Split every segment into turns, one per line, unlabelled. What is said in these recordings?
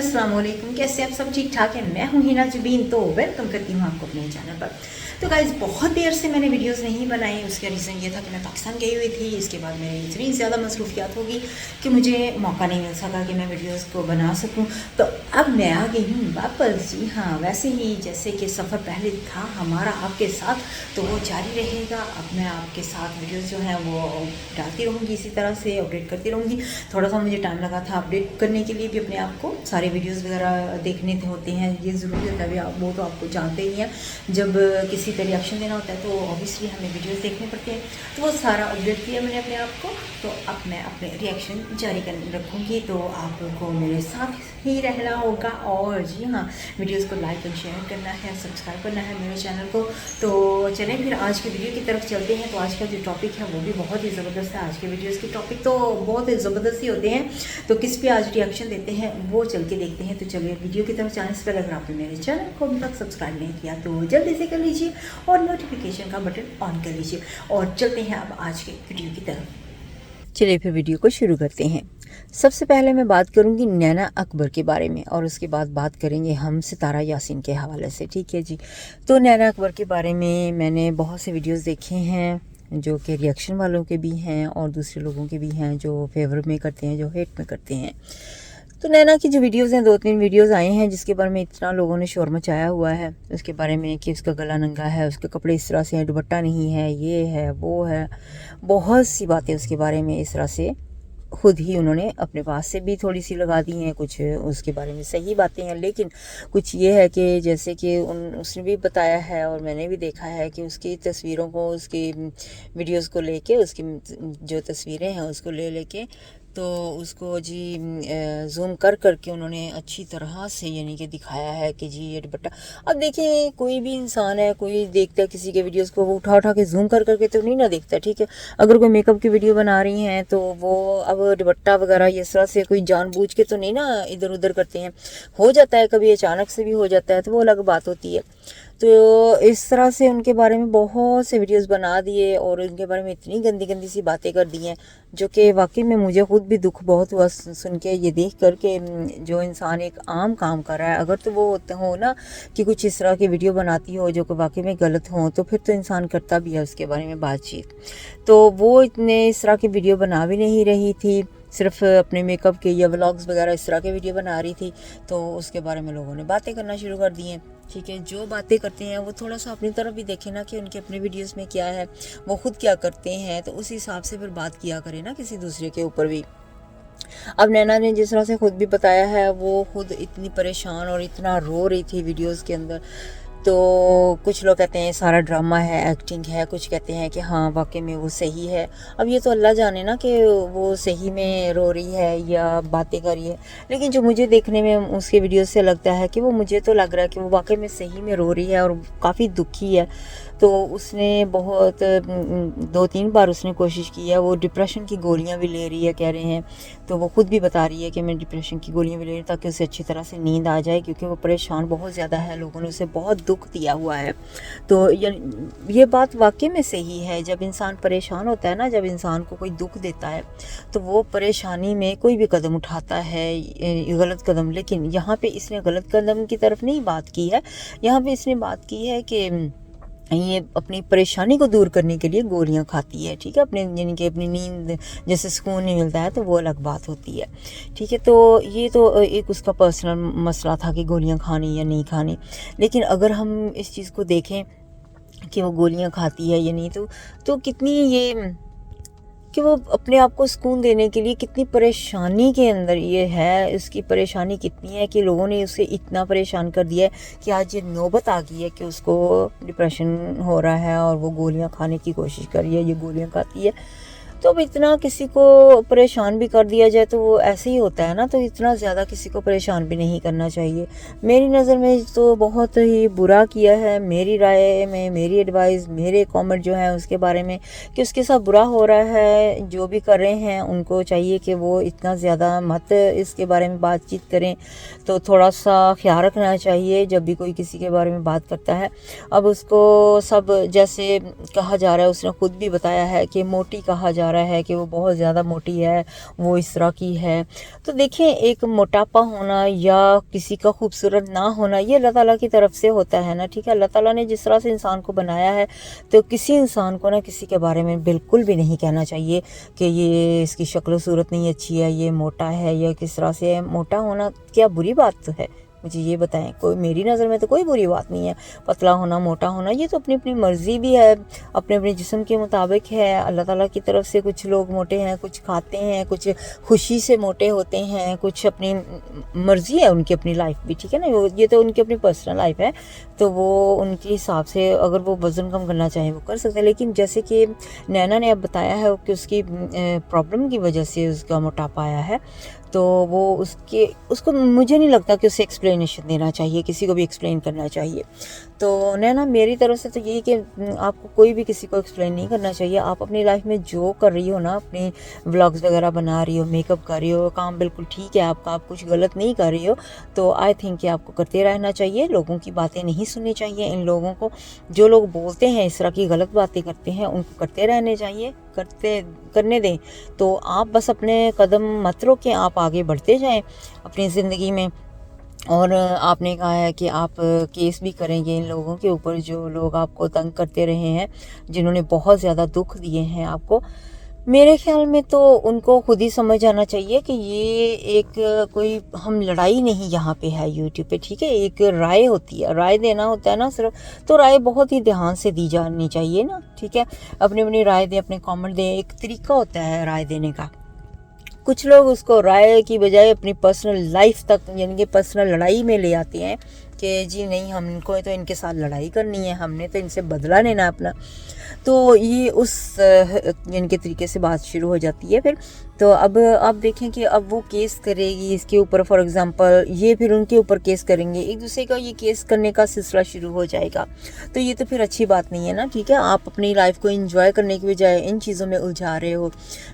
अस्सलाम वालेकुम, कैसे आप सब ठीक ठाक हैं। मैं हूँ हिना जुबीन, तो वेलकम करती हूँ आपको अपने चैनल पर। तो गाइज़ बहुत देर से मैंने वीडियोस नहीं बनाई, उसका रीज़न ये था कि मैं पाकिस्तान गई हुई थी। इसके बाद मेरी इतनी ज़्यादा मसरूफियात होगी कि मुझे मौका नहीं मिल सका कि मैं वीडियोस को बना सकूं। तो अब मैं आ गई हूँ वापस। जी हाँ, वैसे ही जैसे कि सफ़र पहले था हमारा आपके साथ, तो वो जारी रहेगा। अब मैं आपके साथ वीडियोज़ जो हैं वो डालती रहूँगी, इसी तरह से अपडेट करती रहूँगी। थोड़ा सा मुझे टाइम लगा था अपडेट करने के लिए भी, अपने आप को सारे वीडियोस वगैरह देखने होते हैं, ये ज़रूरी होता है। वो तो आपको जानते ही हैं, जब किसी पे रिएक्शन देना होता है तो ऑब्वियसली हमें वीडियोस देखने पड़ते हैं। तो वो सारा अपडेट किया मैंने अपने आप को, तो अब मैं अपने रिएक्शन जारी कर रखूँगी। तो आपको मेरे साथ ही रहना होगा, और जी हाँ, वीडियोस को लाइक और शेयर करना है, सब्सक्राइब करना है मेरे चैनल को। तो चलें फिर आज की वीडियो की तरफ चलते हैं। तो आज का जो टॉपिक है वो भी बहुत ही ज़बरदस्त है। आज के वीडियोज़ के टॉपिक तो बहुत ही ज़बरदस्त ही होते हैं, तो किस पे आज रिएक्शन देते हैं वो चल के देखते हैं। तो चलिए वीडियो की तरफ जाने से पहले अगर आपने मेरे चैनल को अभी तक सब्सक्राइब नहीं किया तो जल्दी से कर लीजिए और नोटिफिकेशन का बटन ऑन कर लीजिए, और चलते हैं अब आज के वीडियो की तरफ। चलिए फिर वीडियो को शुरू करते हैं। सबसे पहले मैं बात करूंगी नैना अकबर के बारे में, और उसके बाद बात करेंगे हम सितारा यासीन के हवाले से। ठीक है जी। तो नैना अकबर के बारे में मैंने बहुत से वीडियोस देखे हैं, जो कि रिएक्शन वालों के भी हैं और दूसरे लोगों के भी हैं, जो फेवर में करते हैं, जो हेट में करते हैं। तो नैना की जो वीडियोस हैं, 2-3 वीडियोस आए हैं जिसके बारे में इतना लोगों ने शोर मचाया हुआ है, उसके बारे में कि उसका गला नंगा है, उसके कपड़े इस तरह से हैं, दुपट्टा नहीं है, ये है वो है, बहुत सी बातें उसके बारे में इस तरह से खुद ही उन्होंने अपने पास से भी थोड़ी सी लगा दी हैं। कुछ उसके बारे में सही बातें हैं, लेकिन कुछ ये है कि जैसे कि उसने भी बताया है और मैंने भी देखा है कि उसकी तस्वीरों को, उसकी वीडियोस को लेके, उसकी जो तस्वीरें हैं उसको लेके तो उसको जी जूम कर करके उन्होंने अच्छी तरह से यानी कि दिखाया है कि जी ये दुपट्टा। अब देखिए, कोई भी इंसान है, कोई देखता है किसी के वीडियोस को, वो उठा के जूम कर करके तो नहीं ना देखता। ठीक है, अगर कोई मेकअप की वीडियो बना रही हैं तो वो अब दुपट्टा वगैरह ये तरह से कोई जानबूझ के तो नहीं ना इधर उधर करते हैं। हो जाता है कभी, अचानक से भी हो जाता है, तो वो अलग बात होती है। तो इस तरह से उनके बारे में बहुत से वीडियोस बना दिए और उनके बारे में इतनी गंदी गंदी सी बातें कर दी हैं, जो कि वाकई में मुझे खुद भी दुख बहुत हुआ सुन के, ये देख कर के जो इंसान एक आम काम कर रहा है, अगर तो वो हो ना कि कुछ इस तरह की वीडियो बनाती हो जो कि वाकई में गलत हो, तो फिर तो इंसान करता भी है उसके बारे में बातचीत। तो वो इतने इस तरह की वीडियो बना भी नहीं रही थी, सिर्फ अपने मेकअप के या व्लॉग्स वगैरह इस तरह के वीडियो बना रही थी। तो उसके बारे में लोगों ने बातें करना शुरू कर दी हैं। ठीक है, जो बातें करते हैं वो थोड़ा सा अपनी तरफ भी देखें ना, कि उनके अपने वीडियोस में क्या है, वो खुद क्या करते हैं, तो उस हिसाब से फिर बात किया करें ना किसी दूसरे के ऊपर भी। अब नैना ने जिस तरह से खुद भी बताया है, वो खुद इतनी परेशान और इतना रो रही थी वीडियोस के अंदर। तो कुछ लोग कहते हैं सारा ड्रामा है, एक्टिंग है, कुछ कहते हैं कि हाँ वाकई में वो सही है। अब ये तो अल्लाह जाने ना कि वो सही में रो रही है या बातें कर रही है, लेकिन जो मुझे देखने में उसके वीडियो से लगता है कि वो, मुझे तो लग रहा है कि वो वाकई में सही में रो रही है और काफ़ी दुखी है। तो उसने बहुत 2-3 बार उसने कोशिश की है, वो डिप्रेशन की गोलियां भी ले रही है कह रहे हैं। तो वो खुद भी बता रही है कि मैं डिप्रेशन की गोलियां भी ले रही हूँ ताकि उसे अच्छी तरह से नींद आ जाए, क्योंकि वो परेशान बहुत ज़्यादा है, लोगों ने उसे बहुत दुख दिया हुआ है। तो ये बात वाकई में सही है, जब इंसान परेशान होता है ना, जब इंसान को कोई दुख देता है तो वो परेशानी में कोई भी कदम उठाता है, गलत कदम। लेकिन यहाँ पे इसने गलत कदम की तरफ नहीं बात की है, यहाँ पे इसने बात की है कि ये अपनी परेशानी को दूर करने के लिए गोलियां खाती है। ठीक है, अपने यानी कि अपनी नींद जैसे सुकून नहीं मिलता है तो वो अलग बात होती है। ठीक है, तो ये तो एक उसका पर्सनल मसला था कि गोलियां खानी या नहीं खानी। लेकिन अगर हम इस चीज़ को देखें कि वो गोलियां खाती है या नहीं, तो कितनी ये कि वो अपने आप को सुकून देने के लिए कितनी परेशानी के अंदर ये है, उसकी परेशानी कितनी है कि लोगों ने उसे इतना परेशान कर दिया है कि आज ये नौबत आ गई है कि उसको डिप्रेशन हो रहा है और वो गोलियां खाने की कोशिश कर रही है, ये गोलियां खाती है। तो अब इतना किसी को परेशान भी कर दिया जाए तो वो ऐसे ही होता है ना, तो इतना ज़्यादा किसी को परेशान भी नहीं करना चाहिए। मेरी नज़र में तो बहुत ही बुरा किया है, मेरी राय में, मेरी एडवाइस, मेरे कमेंट जो है उसके बारे में, कि उसके साथ बुरा हो रहा है। जो भी कर रहे हैं उनको चाहिए कि वो इतना ज़्यादा मत इसके बारे में बातचीत करें, तो थोड़ा सा ख्याल रखना चाहिए जब भी कोई किसी के बारे में बात करता है। अब उसको सब जैसे कहा जा रहा है, उसने खुद भी बताया है कि मोटी कहा जा जा रहा है कि वो बहुत ज़्यादा मोटी है, वो इस तरह की है। तो देखें, एक मोटापा होना या किसी का खूबसूरत ना होना ये अल्लाह ताला की तरफ से होता है ना, ठीक है। अल्लाह ताला ने जिस तरह से इंसान को बनाया है तो किसी इंसान को ना किसी के बारे में बिल्कुल भी नहीं कहना चाहिए कि ये इसकी शक्ल सूरत नहीं अच्छी है, ये मोटा है या किस तरह से है। मोटा होना क्या बुरी बात तो है? मुझे ये बताएं। कोई, मेरी नज़र में तो कोई बुरी बात नहीं है। पतला होना, मोटा होना, ये तो अपनी अपनी मर्ज़ी भी है, अपने अपने जिस्म के मुताबिक है। अल्लाह ताला की तरफ से कुछ लोग मोटे हैं, कुछ खाते हैं, कुछ खुशी से मोटे होते हैं, कुछ अपनी मर्ज़ी है उनकी अपनी लाइफ भी, ठीक है ना। ये तो उनकी अपनी पर्सनल लाइफ है, तो वो उनके हिसाब से अगर वो वज़न कम करना चाहें वो कर सकते हैं। लेकिन जैसे कि नैना ने अब बताया है कि उसकी प्रॉब्लम की वजह से उसका मोटापा आया है, तो वो उसको मुझे नहीं लगता कि उसे एक्सप्लेनेशन देना चाहिए, किसी को भी एक्सप्लेन करना चाहिए। तो नैना, मेरी तरफ से तो यही कि आपको कोई भी किसी को एक्सप्लेन नहीं करना चाहिए। आप अपनी लाइफ में जो कर रही हो ना, अपने व्लॉग्स वगैरह बना रही हो, मेकअप कर रही हो, काम बिल्कुल ठीक है आपका, आप कुछ गलत नहीं कर रही हो, तो आई थिंक कि आपको करते रहना चाहिए। लोगों की बातें नहीं सुननी चाहिए। इन लोगों को, जो लोग बोलते हैं इस तरह की गलत बातें करते हैं, उनको करते रहने चाहिए, करने दें। तो आप बस अपने कदम मत रोकें, आप आगे बढ़ते जाएं अपनी ज़िंदगी में। और आपने कहा है कि आप केस भी करेंगे इन लोगों के ऊपर जो लोग आपको तंग करते रहे हैं, जिन्होंने बहुत ज़्यादा दुख दिए हैं आपको। मेरे ख्याल में तो उनको खुद ही समझ आना चाहिए कि ये एक कोई हम लड़ाई नहीं यहाँ पे है यूट्यूब पे, ठीक है। एक राय होती है, राय देना होता है ना सिर्फ, तो राय बहुत ही ध्यान से दी जानी चाहिए ना, ठीक है। अपनी अपनी राय दें, अपने कमेंट दें, एक तरीका होता है राय देने का। कुछ लोग उसको राय की बजाय अपनी पर्सनल लाइफ तक, यानी कि पर्सनल लड़ाई में ले आते हैं कि जी नहीं, हमको तो इनके साथ लड़ाई करनी है, हमने तो इनसे बदला लेना अपना। तो ये उस यानी कि तरीके से बात शुरू हो जाती है फिर। तो अब आप देखें कि अब वो केस करेगी इसके ऊपर, फॉर एग्जांपल ये फिर उनके ऊपर केस करेंगे, एक दूसरे का ये केस करने का सिलसिला शुरू हो जाएगा। तो ये तो फिर अच्छी बात नहीं है ना, ठीक है। आप अपनी लाइफ को एंजॉय करने की बजाय इन चीज़ों में उलझा रहे हो।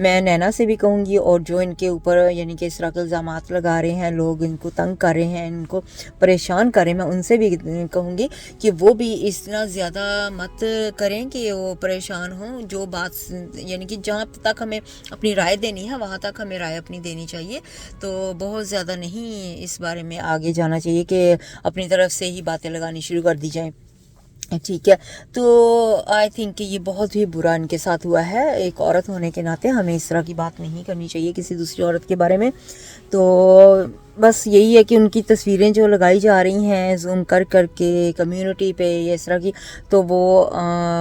मैं नैना से भी कहूँगी, और जो इनके ऊपर यानी कि इस तरह के इल्ज़ामात लगा रहे हैं, लोग इनको तंग कर रहे हैं, इनको परेशान कर रहे हैं, मैं उनसे भी कहूँगी कि वो भी इतना ज़्यादा मत करें कि वो परेशान हों। जो बात यानी कि जहाँ तक हमें अपनी राय देनी है वहाँ तक हमें राय अपनी देनी चाहिए। तो बहुत ज़्यादा नहीं इस बारे में आगे जाना चाहिए कि अपनी तरफ से ही बातें लगानी शुरू कर दी जाएं, ठीक है। तो आई थिंक कि ये बहुत ही बुरा इनके साथ हुआ है। एक औरत होने के नाते हमें इस तरह की बात नहीं करनी चाहिए किसी दूसरी औरत के बारे में। तो बस यही है कि उनकी तस्वीरें जो लगाई जा रही हैं जूम कर करके कम्युनिटी पे या इस तरह की, तो वो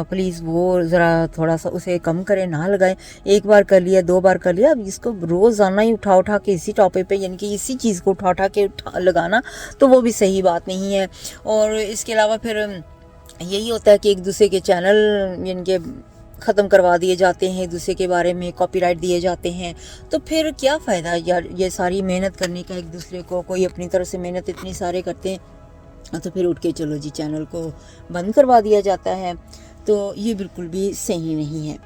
प्लीज़ वो ज़रा थोड़ा सा उसे कम करें, ना लगाएं। एक बार कर लिया, 2 बार कर लिया, अब इसको रोज़ाना ही उठा के इसी टॉपिक पे, यानी कि इसी चीज़ को उठा के लगाना, तो वो भी सही बात नहीं है। और इसके अलावा फिर यही होता है कि एक दूसरे के चैनल यानी कि ख़त्म करवा दिए जाते हैं, एक दूसरे के बारे में कॉपीराइट दिए जाते हैं। तो फिर क्या फ़ायदा यार ये सारी मेहनत करने का, एक दूसरे को कोई अपनी तरफ से मेहनत इतनी सारे करते हैं, तो फिर उठ के चलो जी चैनल को बंद करवा दिया जाता है। तो ये बिल्कुल भी सही नहीं है।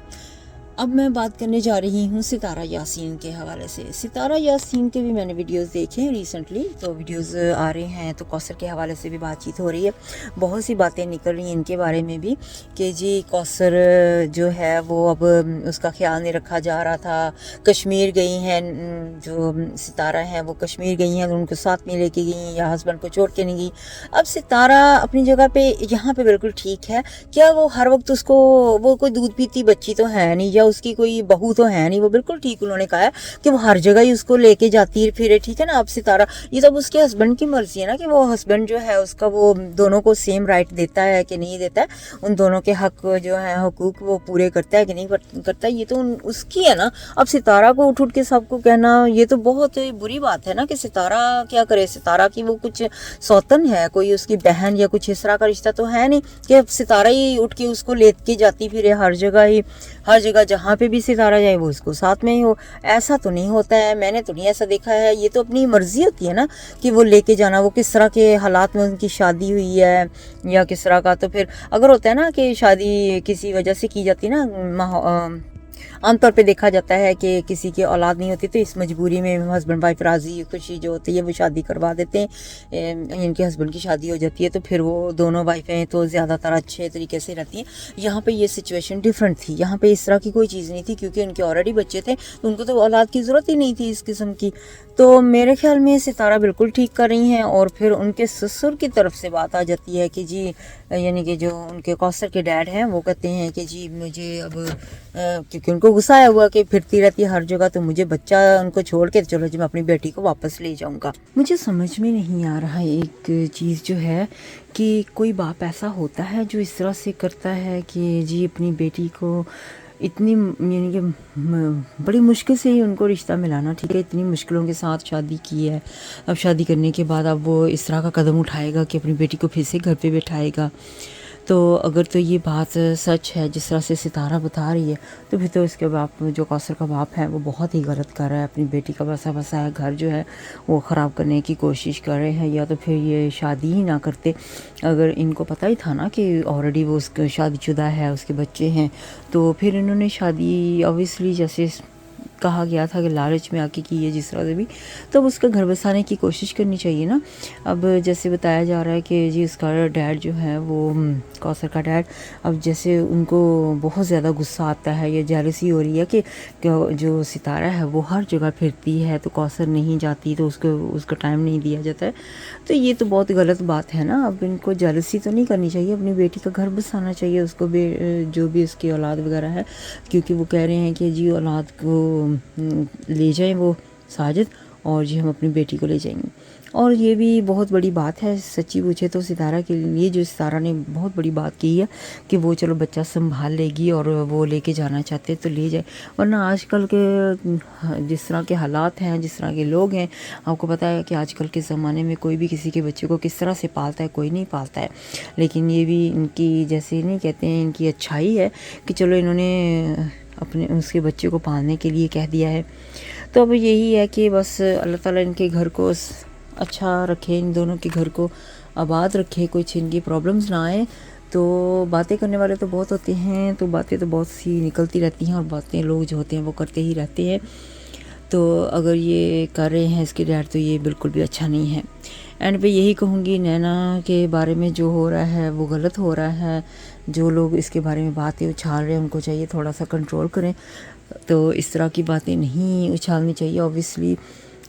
अब मैं बात करने जा रही हूँ सितारा यासीन के हवाले से। सितारा यासीन के भी मैंने वीडियोस देखे हैं रिसेंटली, तो वीडियोस आ रहे हैं, तो कौसर के हवाले से भी बातचीत हो रही है। बहुत सी बातें निकल रही हैं इनके बारे में भी कि जी कौसर जो है वो अब उसका ख्याल नहीं रखा जा रहा था। कश्मीर गई हैं, जो सितारा हैं वो कश्मीर गई हैं, उनको साथ में लेके गई या हस्बैंड को छोड़ के नहीं गई। अब सितारा अपनी जगह पे यहाँ पे बिल्कुल ठीक है। क्या वो हर वक्त उसको, वो कोई दूध पीती बच्ची तो है नहीं या उसकी कोई बहू तो है नहीं, वो बिल्कुल ठीक उन्होंने कहा है कि वो हर जगह ही उसको लेके जाती फिरे, ठीक है ना। अब सितारा, ये सब उसके हस्बैंड की मर्जी है ना कि वो हस्बैंड जो है उसका वो दोनों को सेम राइट देता है कि नहीं देता है, उन दोनों के हक जो है हुकूक वो पूरे करता है कि नहीं करता है, ये तो उसकी है ना। अब सितारा को उठ के सबको कहना, ये तो बहुत बुरी बात है ना कि सितारा क्या करे। सितारा की वो कुछ सौतन है, कोई उसकी बहन या कुछ इस तरह का रिश्ता तो है नहीं कि अब सितारा ही उठ के उसको लेके जाती फिरे हर जगह जहाँ पे भी सितारा जाए वो उसको साथ में ही हो। ऐसा तो नहीं होता है, मैंने तो नहीं ऐसा देखा है। ये तो अपनी मर्जी होती है ना कि वो लेके जाना, वो किस तरह के हालात में उनकी शादी हुई है या किस तरह का। तो फिर अगर होता है ना कि शादी किसी वजह से की जाती है ना, आमतौर पे देखा जाता है कि किसी की औलाद नहीं होती तो इस मजबूरी में हस्बैंड वाइफ राज़ी खुशी जो होती है वो शादी करवा देते हैं, इनके हस्बैंड की शादी हो जाती है तो फिर वो दोनों वाइफें तो ज़्यादातर अच्छे तरीके से रहती हैं। यहाँ पे ये सिचुएशन डिफरेंट थी, यहाँ पे इस तरह की कोई चीज़ नहीं थी क्योंकि उनके ऑलरेडी बच्चे थे, उनको तो औलाद की ज़रूरत ही नहीं थी इस किस्म की। तो मेरे ख्याल में सितारा बिल्कुल ठीक कर रही हैं। और फिर उनके ससुर की तरफ से बात आ जाती है कि जी, यानी कि जो उनके कौसर के डैड हैं वो कहते हैं कि जी मुझे अब क्योंकि उनको गुस्सा आया हुआ कि फिरती रहती है हर जगह, तो मुझे बच्चा उनको छोड़ के चलो जी मैं अपनी बेटी को वापस ले जाऊंगा। मुझे समझ में नहीं आ रहा एक चीज़ जो है कि कोई बाप ऐसा होता है जो इस तरह से करता है कि जी अपनी बेटी को इतनी, यानी कि बड़ी मुश्किल से ही उनको रिश्ता मिलाना, ठीक है, इतनी मुश्किलों के साथ शादी की है, अब शादी करने के बाद अब वो इस तरह का कदम उठाएगा कि अपनी बेटी को फिर से घर पे बैठाएगा। तो अगर तो ये बात सच है जिस तरह से सितारा बता रही है तो फिर तो इसके बाप जो कौसर का बाप है वो बहुत ही गलत कर रहा है, अपनी बेटी का बसा बसाया घर जो है वो ख़राब करने की कोशिश कर रहे हैं। या तो फिर ये शादी ही ना करते, अगर इनको पता ही था ना कि ऑलरेडी वो उसका शादीशुदा है, उसके बच्चे हैं, तो फिर इन्होंने शादी ऑब्वियसली जैसे कहा गया था कि लालच में आके की है जिस तरह से भी, तब उसका घर बसाने की कोशिश करनी चाहिए ना। अब जैसे बताया जा रहा है कि जी उसका डैड जो है वो कौसर का डैड, अब जैसे उनको बहुत ज़्यादा गुस्सा आता है या जेलसी हो रही है कि जो सितारा है वो हर जगह फिरती है तो कौसर नहीं जाती तो उसको टाइम नहीं दिया जाता है। तो ये तो बहुत गलत बात है ना। अब इनको जेलसी तो नहीं करनी चाहिए, अपनी बेटी का घर बसाना चाहिए उसको जो भी उसकी औलाद वगैरह है, क्योंकि वो कह रहे हैं कि जी औलाद को ले जाएं वो साजिद और जी हम अपनी बेटी को ले जाएंगे। और ये भी बहुत बड़ी बात है सच्ची पूछे तो सितारा के लिए, जो सितारा ने बहुत बड़ी बात की है कि वो चलो बच्चा संभाल लेगी और वो लेके जाना चाहते तो ले जाए, वरना आजकल के जिस तरह के हालात हैं, जिस तरह के लोग हैं, आपको पता है कि आजकल के ज़माने में कोई भी किसी के बच्चे को किस तरह से पालता है, कोई नहीं पालता है। लेकिन ये भी इनकी जैसे नहीं कहते हैं इनकी अच्छाई है कि चलो इन्होंने अपने उसके बच्चे को पालने के लिए कह दिया है। तो अब यही है कि बस अल्लाह ताला इनके घर को अच्छा रखे, इन दोनों के घर को आबाद रखे, कुछ इनकी प्रॉब्लम्स ना आए। तो बातें करने वाले तो बहुत होते हैं, तो बातें तो बहुत सी निकलती रहती हैं और बातें लोग जो होते हैं वो करते ही रहते हैं। तो अगर ये कर रहे हैं इसके डैड तो ये बिल्कुल भी अच्छा नहीं है। एंड पे यही कहूँगी नैना के बारे में जो हो रहा है वो गलत हो रहा है। जो लोग इसके बारे में बातें उछाल रहे हैं उनको चाहिए थोड़ा सा कंट्रोल करें। तो इस तरह की बातें नहीं उछालनी चाहिए। ऑब्वियसली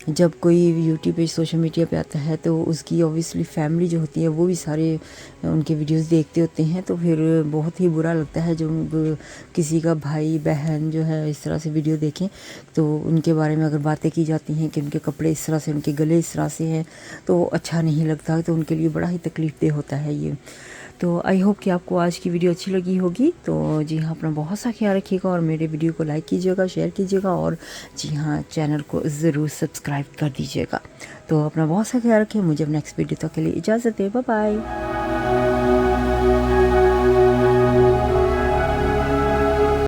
जब कोई यूट्यूब पे सोशल मीडिया पे आता है तो उसकी ऑब्वियसली फैमिली जो होती है वो भी सारे उनके वीडियोस देखते होते हैं, तो फिर बहुत ही बुरा लगता है जब किसी का भाई बहन जो है इस तरह से वीडियो देखें तो उनके बारे में अगर बातें की जाती हैं कि उनके कपड़े इस तरह से, उनके गले इस तरह से हैं, तो अच्छा नहीं लगता, तो उनके लिए बड़ा ही तकलीफ देह होता है ये। तो आई होप कि आपको आज की वीडियो अच्छी लगी होगी। तो जी हाँ, अपना बहुत सा ख्याल रखिएगा और मेरे वीडियो को लाइक कीजिएगा, शेयर कीजिएगा और जी हाँ चैनल को ज़रूर सब्सक्राइब कर दीजिएगा। तो अपना बहुत सा ख्याल रखिए। मुझे अब नेक्स्ट वीडियो तक के लिए इजाज़त है। Bye bye.